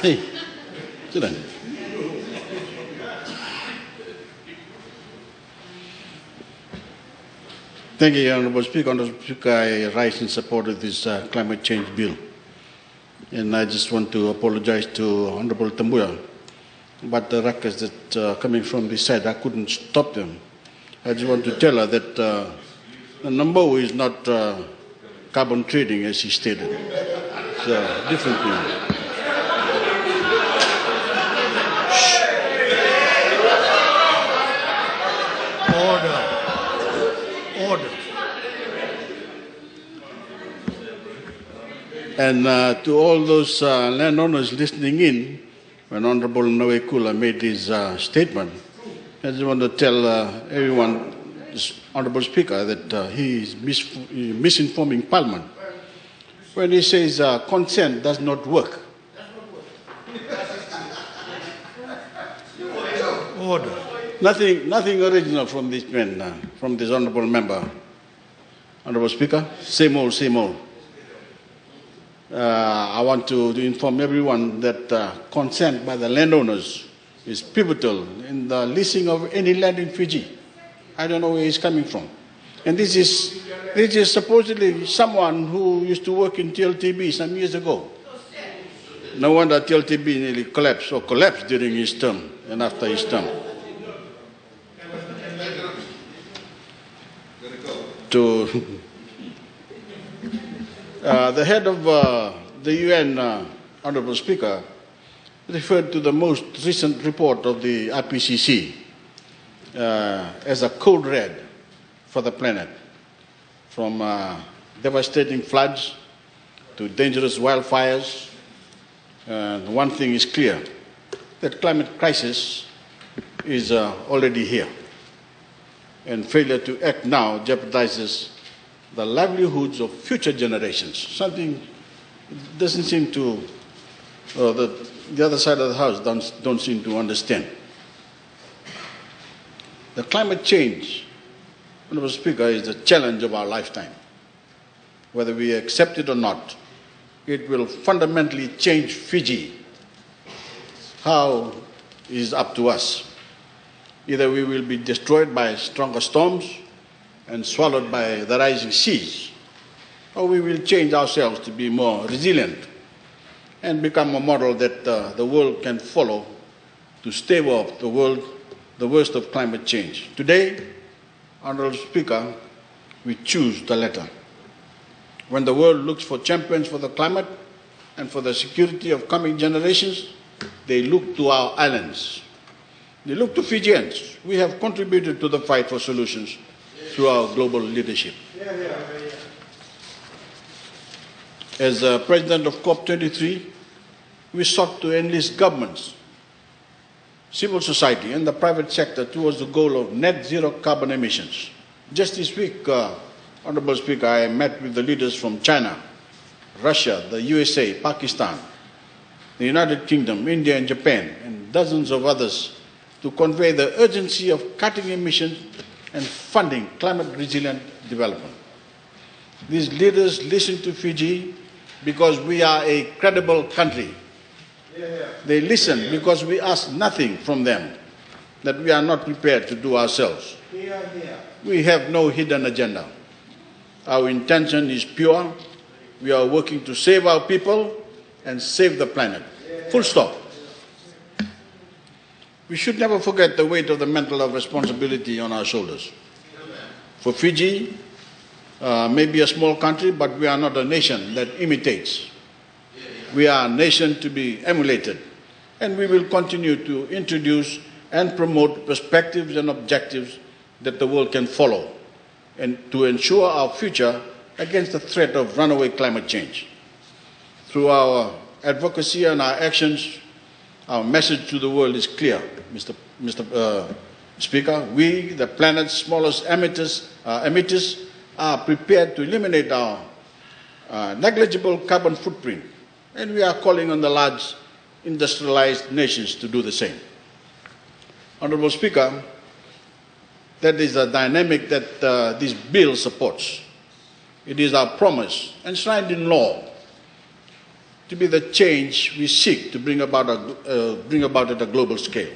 Hey, sit down. Thank you, Honourable Speaker. Honourable Speaker, I rise in support of this climate change bill. And I just want to apologize to Honourable Tambuya. But the ruckus that coming from this side, I couldn't stop them. I just want to tell her that the number is not carbon trading, as he stated. It's a different thing. Order. And to all those landowners listening in, when Honorable Nawekula made his statement, I just want to tell everyone, this Honorable Speaker, that he is misinforming Parliament when he says consent does not work. Order. Nothing original from this man, from this honourable member. Honourable Speaker, same old, same old. I want to inform everyone that consent by the landowners is pivotal in the leasing of any land in Fiji. I don't know where he's coming from. And this is supposedly someone who used to work in TLTB some years ago. No wonder TLTB nearly collapsed during his term and after his term. The head of the UN, Honourable Speaker, referred to the most recent report of the IPCC as a code red for the planet, from devastating floods to dangerous wildfires. One thing is clear, that climate crisis is already here. And failure to act now jeopardizes the livelihoods of future generations. Something doesn't seem to, the other side of the house don't seem to understand. The climate change, Honourable Speaker, is the challenge of our lifetime. Whether we accept it or not, it will fundamentally change Fiji. How is up to us. Either we will be destroyed by stronger storms and swallowed by the rising seas, or we will change ourselves to be more resilient and become a model that the world can follow to stave off the worst of climate change. Today, Honourable Speaker, we choose the latter. When the world looks for champions for the climate and for the security of coming generations, they look to our islands. They look to Fijians. We have contributed to the fight for solutions through our global leadership. As President of COP23, we sought to enlist governments, civil society and the private sector towards the goal of net zero carbon emissions. Just this week, Honourable Speaker, I met with the leaders from China, Russia, the USA, Pakistan, the United Kingdom, India and Japan, and dozens of others to convey the urgency of cutting emissions and funding climate-resilient development. These leaders listen to Fiji because we are a credible country. They listen because we ask nothing from them that we are not prepared to do ourselves. We have no hidden agenda. Our intention is pure. We are working to save our people and save the planet. Full stop. We should never forget the weight of the mantle of responsibility on our shoulders. For Fiji, may be a small country, but we are not a nation that imitates. We are a nation to be emulated, and we will continue to introduce and promote perspectives and objectives that the world can follow, and to ensure our future against the threat of runaway climate change. Through our advocacy and our actions, our message to the world is clear, Mr. Speaker. We, the planet's smallest emitters, are prepared to eliminate our negligible carbon footprint, and we are calling on the large industrialized nations to do the same. Honourable Speaker, that is a dynamic that this bill supports. It is our promise, enshrined in law, to be the change we seek to bring about at a global scale.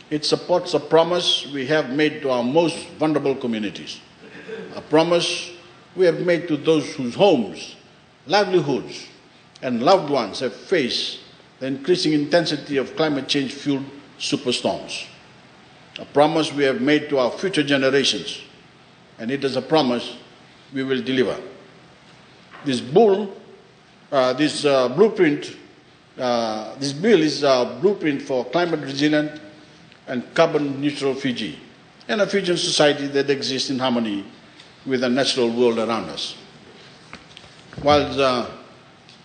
It supports a promise we have made to our most vulnerable communities, a promise we have made to those whose homes, livelihoods, and loved ones have faced the increasing intensity of climate change-fueled superstorms, a promise we have made to our future generations, and it is a promise we will deliver. This bill is a blueprint for climate resilient and carbon neutral Fiji, and a Fijian society that exists in harmony with the natural world around us. While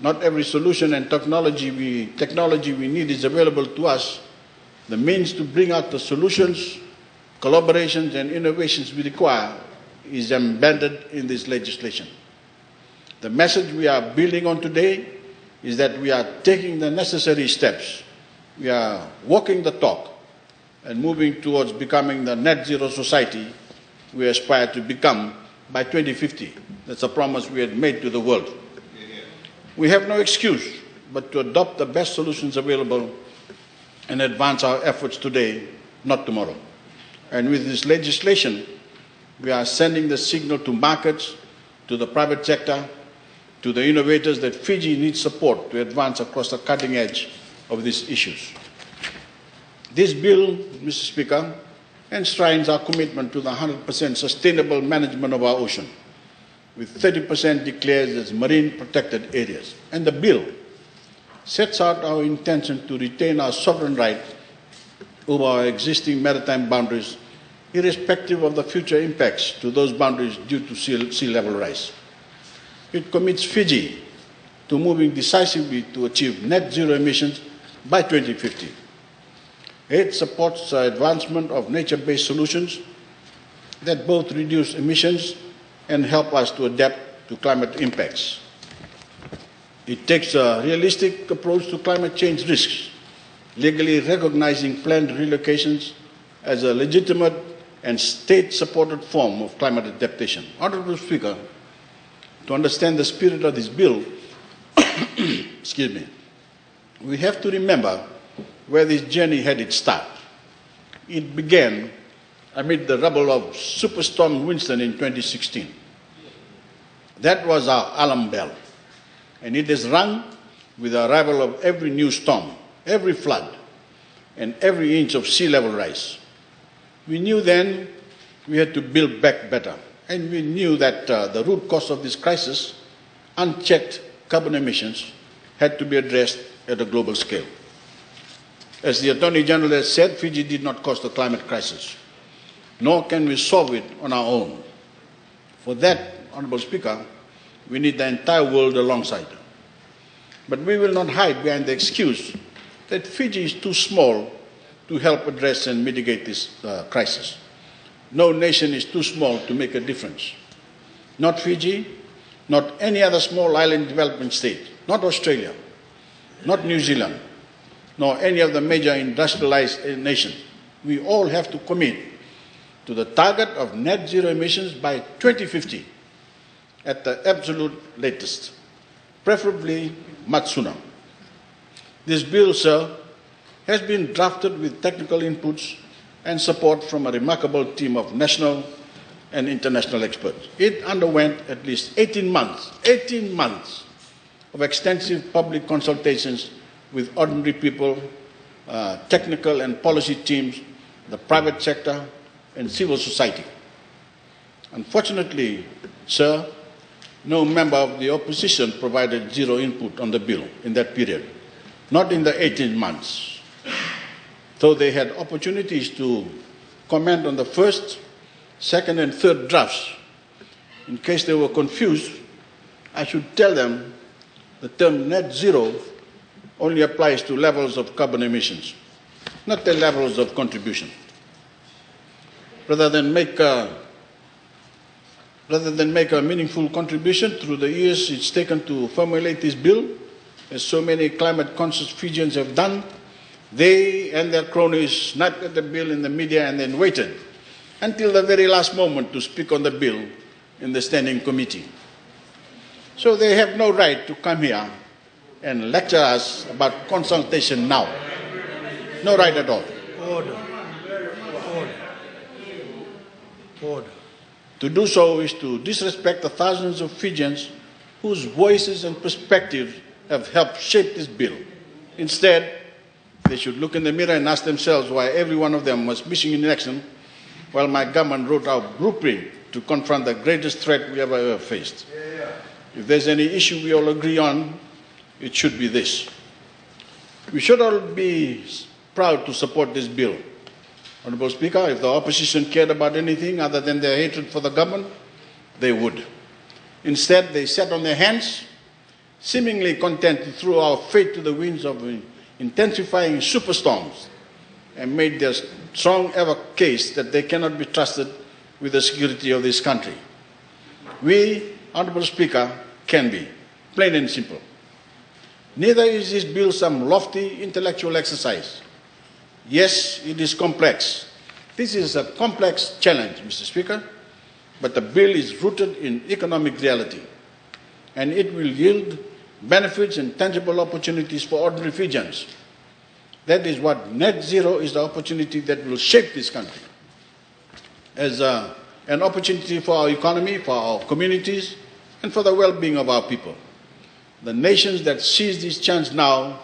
not every solution and technology we need is available to us, the means to bring out the solutions, collaborations, and innovations we require is embedded in this legislation. The message we are building on today is that we are taking the necessary steps. We are walking the talk and moving towards becoming the net zero society we aspire to become by 2050. That's a promise we had made to the world. We have no excuse but to adopt the best solutions available and advance our efforts today, not tomorrow. And with this legislation, we are sending the signal to markets, to the private sector, to the innovators that Fiji needs support to advance across the cutting edge of these issues. This bill, Mr. Speaker, enshrines our commitment to the 100% sustainable management of our ocean, with 30% declared as marine protected areas. And the bill sets out our intention to retain our sovereign right over our existing maritime boundaries, irrespective of the future impacts to those boundaries due to sea level rise. It commits Fiji to moving decisively to achieve net zero emissions by 2050. It supports the advancement of nature-based solutions that both reduce emissions and help us to adapt to climate impacts. It takes a realistic approach to climate change risks, legally recognizing planned relocations as a legitimate and state-supported form of climate adaptation. Honourable Speaker, to understand the spirit of this bill, we have to remember where this journey had its start. It began amid the rubble of Superstorm Winston in 2016. That was our alarm bell, and it has rung with the arrival of every new storm, every flood, and every inch of sea level rise. We knew then we had to build back better, and we knew that the root cause of this crisis, unchecked carbon emissions, had to be addressed at a global scale. As the Attorney General has said, Fiji did not cause the climate crisis, nor can we solve it on our own. For that, Honourable Speaker, we need the entire world alongside. But we will not hide behind the excuse that Fiji is too small to help address and mitigate this crisis. No nation is too small to make a difference. Not Fiji, not any other small island development state, not Australia, not New Zealand, nor any of the major industrialized nations. We all have to commit to the target of net zero emissions by 2050 at the absolute latest, preferably much sooner. This bill, sir, has been drafted with technical inputs and support from a remarkable team of national and international experts. It underwent at least 18 months of extensive public consultations with ordinary people, technical and policy teams, the private sector, and civil society. Unfortunately, sir, no member of the opposition provided zero input on the bill in that period, not in the 18 months. Though they had opportunities to comment on the first, second, and third drafts. In case they were confused, I should tell them the term net zero only applies to levels of carbon emissions, not the levels of contribution. Rather than make a meaningful contribution through the years it's taken to formulate this bill, as so many climate-conscious Fijians have done, they and their cronies snapped at the bill in the media and then waited until the very last moment to speak on the bill in the standing committee. So they have no right to come here and lecture us about consultation now. No right at all. Order. Order. To do so is to disrespect the thousands of Fijians whose voices and perspectives have helped shape this bill. Instead, they should look in the mirror and ask themselves why every one of them was missing in action while my government wrote our blueprint to confront the greatest threat we ever faced. If there's any issue we all agree on, it should be this. We should all be proud to support this bill. Honorable Speaker, if the opposition cared about anything other than their hatred for the government, they would. Instead, they sat on their hands, seemingly content to throw our fate to the winds of intensifying superstorms, and made their strong ever case that they cannot be trusted with the security of this country. We, Honorable Speaker, can be, plain and simple. Neither is this bill some lofty intellectual exercise. Yes, it is complex. This is a complex challenge, Mr. Speaker, but the bill is rooted in economic reality, and it will yield benefits and tangible opportunities for ordinary Fijians. That is what net zero is, the opportunity that will shape this country as an opportunity for our economy, for our communities, and for the well-being of our people. The nations that seize this chance now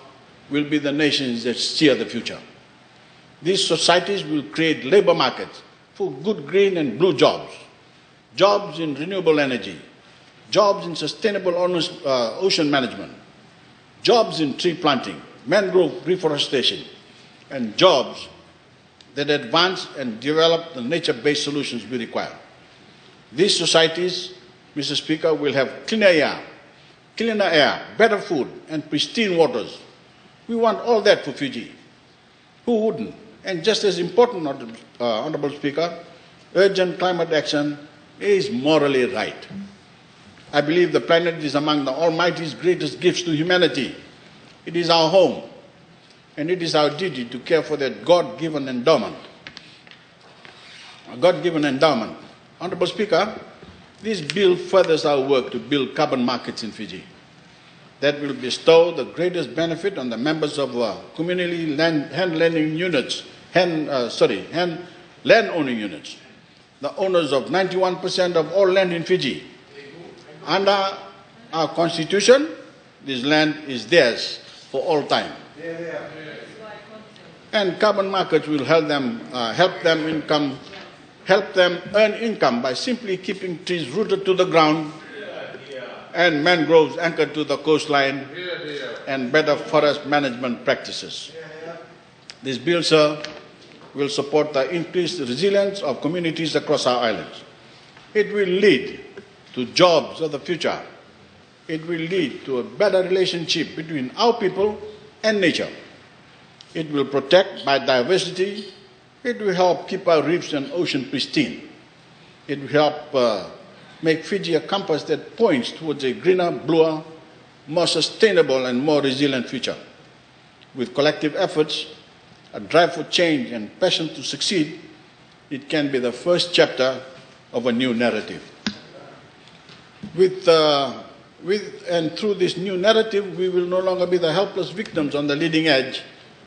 will be the nations that steer the future. These societies will create labor markets for good green and blue jobs, jobs in renewable energy, jobs in sustainable ocean management, jobs in tree planting, mangrove reforestation, and jobs that advance and develop the nature-based solutions we require. These societies, Mr. Speaker, will have cleaner air, better food, and pristine waters. We want all that for Fiji. Who wouldn't? And just as important, Honorable Speaker, urgent climate action is morally right. I believe the planet is among the Almighty's greatest gifts to humanity. It is our home, and it is our duty to care for that God-given endowment. A God-given endowment. Honorable Speaker, this bill furthers our work to build carbon markets in Fiji that will bestow the greatest benefit on the members of community land-owning units, the owners of 91% of all land in Fiji. Under our constitution, this land is theirs for all time. And carbon markets will help them earn income by simply keeping trees rooted to the ground and mangroves anchored to the coastline and better forest management practices. This bill, sir, will support the increased resilience of communities across our islands. It will lead to jobs of the future. It will lead to a better relationship between our people and nature. It will protect biodiversity. It will help keep our reefs and ocean pristine. It will help make Fiji a compass that points towards a greener, bluer, more sustainable and more resilient future. With collective efforts, a drive for change and passion to succeed, it can be the first chapter of a new narrative. With and through this new narrative, we will no longer be the helpless victims on the leading edge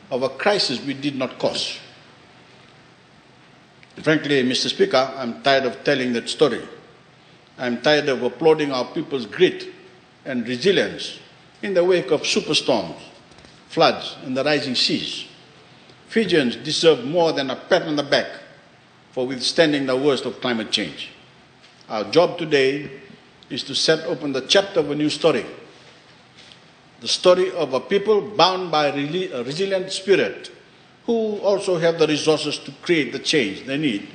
of a crisis we did not cause. Frankly, Mr. Speaker, I'm tired of telling that story. I'm tired of applauding our people's grit and resilience in the wake of superstorms, floods, and the rising seas. Fijians deserve more than a pat on the back for withstanding the worst of climate change. Our job today is to set open the chapter of a new story. The story of a people bound by a resilient spirit who also have the resources to create the change they need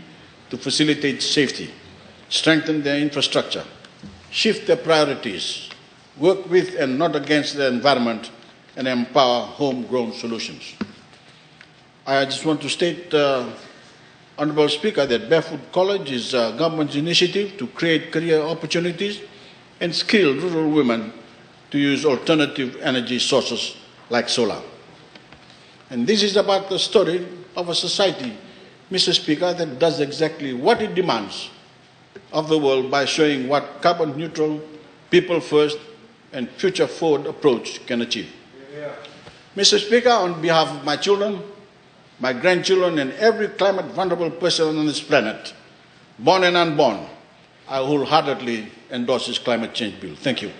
to facilitate safety, strengthen their infrastructure, shift their priorities, work with and not against the environment, and empower homegrown solutions. I just want to state, Honorable Speaker, that Barefoot College is a government's initiative to create career opportunities and skill rural women to use alternative energy sources like solar. And this is about the story of a society, Mr. Speaker, that does exactly what it demands of the world by showing what carbon neutral, people first, and future-forward approach can achieve. Mr. Speaker, on behalf of my children, my grandchildren, and every climate-vulnerable person on this planet, born and unborn, I wholeheartedly endorse this climate change bill. Thank you.